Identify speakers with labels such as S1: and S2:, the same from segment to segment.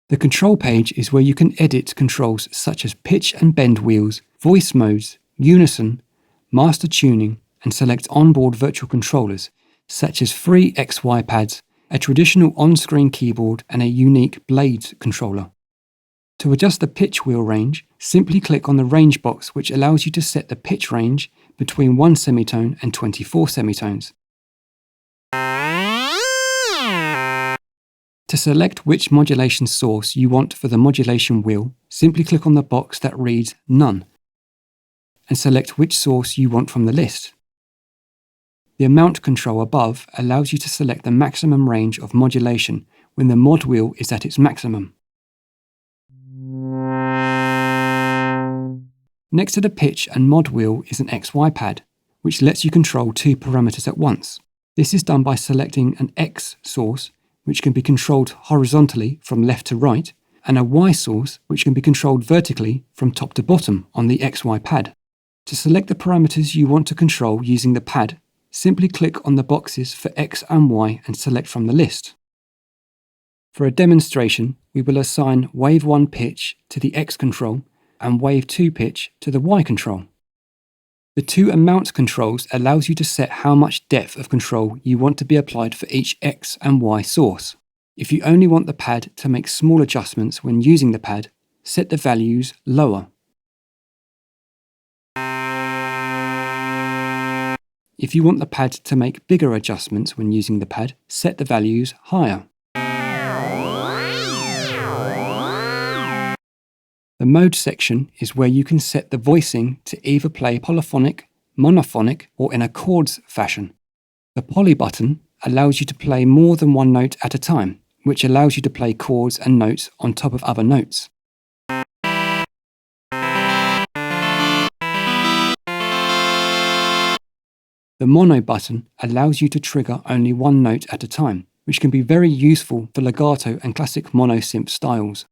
S1: The control page is where you can edit controls such as pitch and bend wheels, voice modes, unison, master tuning, and select onboard virtual controllers such as free XY pads, a traditional on-screen keyboard, and a unique blades controller. To adjust the pitch wheel range, simply click on the range box, which allows you to set the pitch range between 1 semitone and 24 semitones. To select which modulation source you want for the modulation wheel, simply click on the box that reads None and select which source you want from the list. The amount control above allows you to select the maximum range of modulation when the mod wheel is at its maximum. Next to the pitch and mod wheel is an XY pad, which lets you control 2 parameters at once. This is done by selecting an X source, which can be controlled horizontally from left to right, and a Y source, which can be controlled vertically from top to bottom on the XY pad. To select the parameters you want to control using the pad, simply click on the boxes for X and Y and select from the list. For a demonstration, we will assign Wave 1 pitch to the X control and Wave 2 pitch to the Y control. The 2 amount controls allows you to set how much depth of control you want to be applied for each X and Y source. If you only want the pad to make small adjustments when using the pad, set the values lower. If you want the pad to make bigger adjustments when using the pad, set the values higher. The mode section is where you can set the voicing to either play polyphonic, monophonic, or in a chords fashion. The poly button allows you to play more than one note at a time, which allows you to play chords and notes on top of other notes. The mono button allows you to trigger only one note at a time, which can be very useful for legato and classic mono synth styles.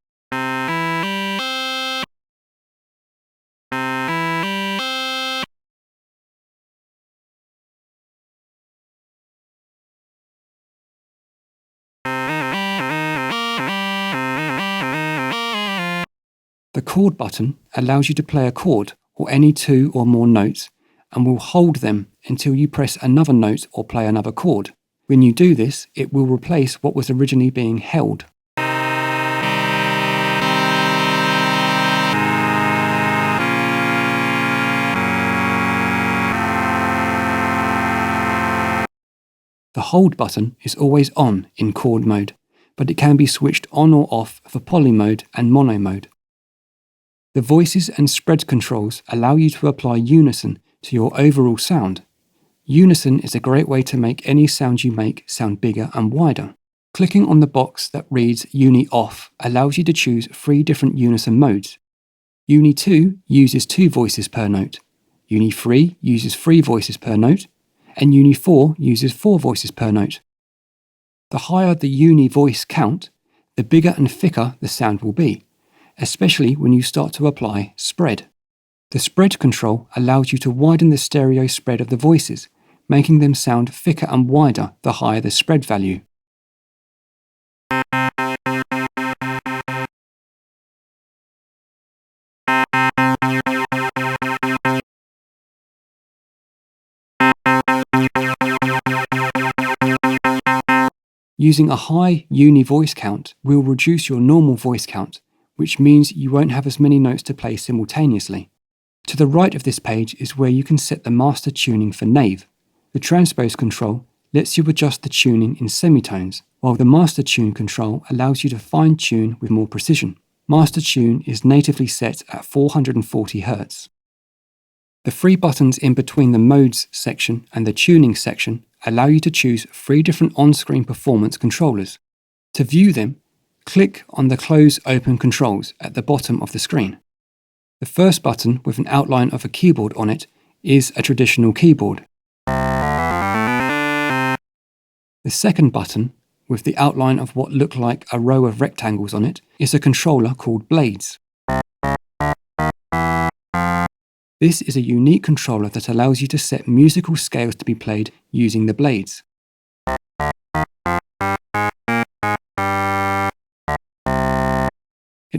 S1: The chord button allows you to play a chord or any 2 or more notes and will hold them until you press another note or play another chord. When you do this, it will replace what was originally being held. The hold button is always on in chord mode, but it can be switched on or off for poly mode and mono mode. The voices and spread controls allow you to apply unison to your overall sound. Unison is a great way to make any sound you make sound bigger and wider. Clicking on the box that reads Uni Off allows you to choose 3 different unison modes. Uni 2 uses 2 voices per note, Uni 3 uses 3 voices per note, and Uni 4 uses 4 voices per note. The higher the uni voice count, the bigger and thicker the sound will be, especially when you start to apply spread. The spread control allows you to widen the stereo spread of the voices, making them sound thicker and wider the higher the spread value. Using a high uni voice count will reduce your normal voice count, which means you won't have as many notes to play simultaneously. To the right of this page is where you can set the master tuning for Nave. The transpose control lets you adjust the tuning in semitones, while the master tune control allows you to fine-tune with more precision. Master tune is natively set at 440 Hz. The 3 buttons in between the modes section and the tuning section allow you to choose 3 different on-screen performance controllers. To view them, click on the Close Open controls at the bottom of the screen. The first button with an outline of a keyboard on it is a traditional keyboard. The second button, with the outline of what look like a row of rectangles on it, is a controller called Blades. This is a unique controller that allows you to set musical scales to be played using the blades.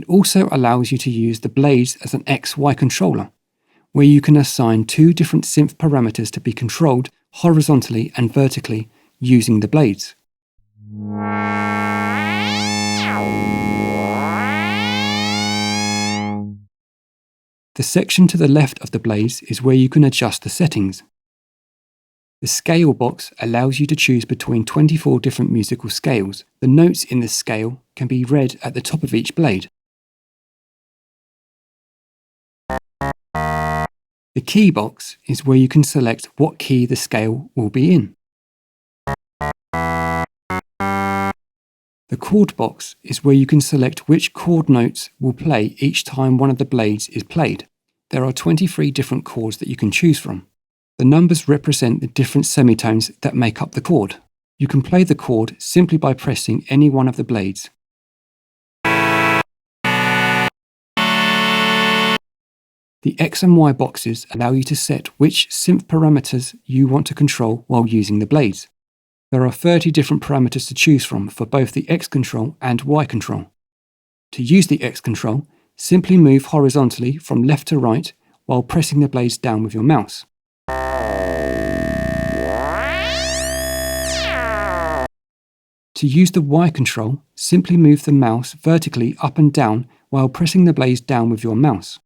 S1: also allows you to use the blades as an XY controller, where you can assign two different synth parameters to be controlled horizontally and vertically using the blades. The section to the left of the blades is where you can adjust the settings. The scale box allows you to choose between 24 different musical scales. The notes in this scale can be read at the top of each blade. The key box is where you can select what key the scale will be in. The chord box is where you can select which chord notes will play each time one of the blades is played. There are 23 different chords that you can choose from. The numbers represent the different semitones that make up the chord. You can play the chord simply by pressing any one of the blades. The X and Y boxes allow you to set which synth parameters you want to control while using the blades. There are 30 different parameters to choose from for both the X control and Y control. To use the X control, simply move horizontally from left to right while pressing the blades down with your mouse. To use the Y control, simply move the mouse vertically up and down while pressing the blades down with your mouse.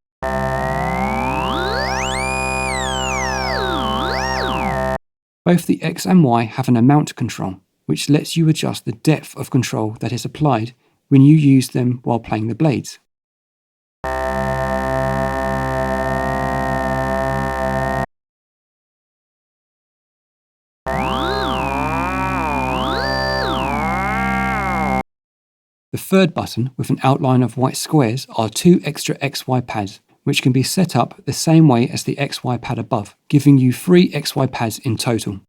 S1: Both the X and Y have an amount control, which lets you adjust the depth of control that is applied when you use them while playing the blades. The third button with an outline of white squares are two extra XY pads, which can be set up the same way as the XY pad above, giving you 3 XY pads in total.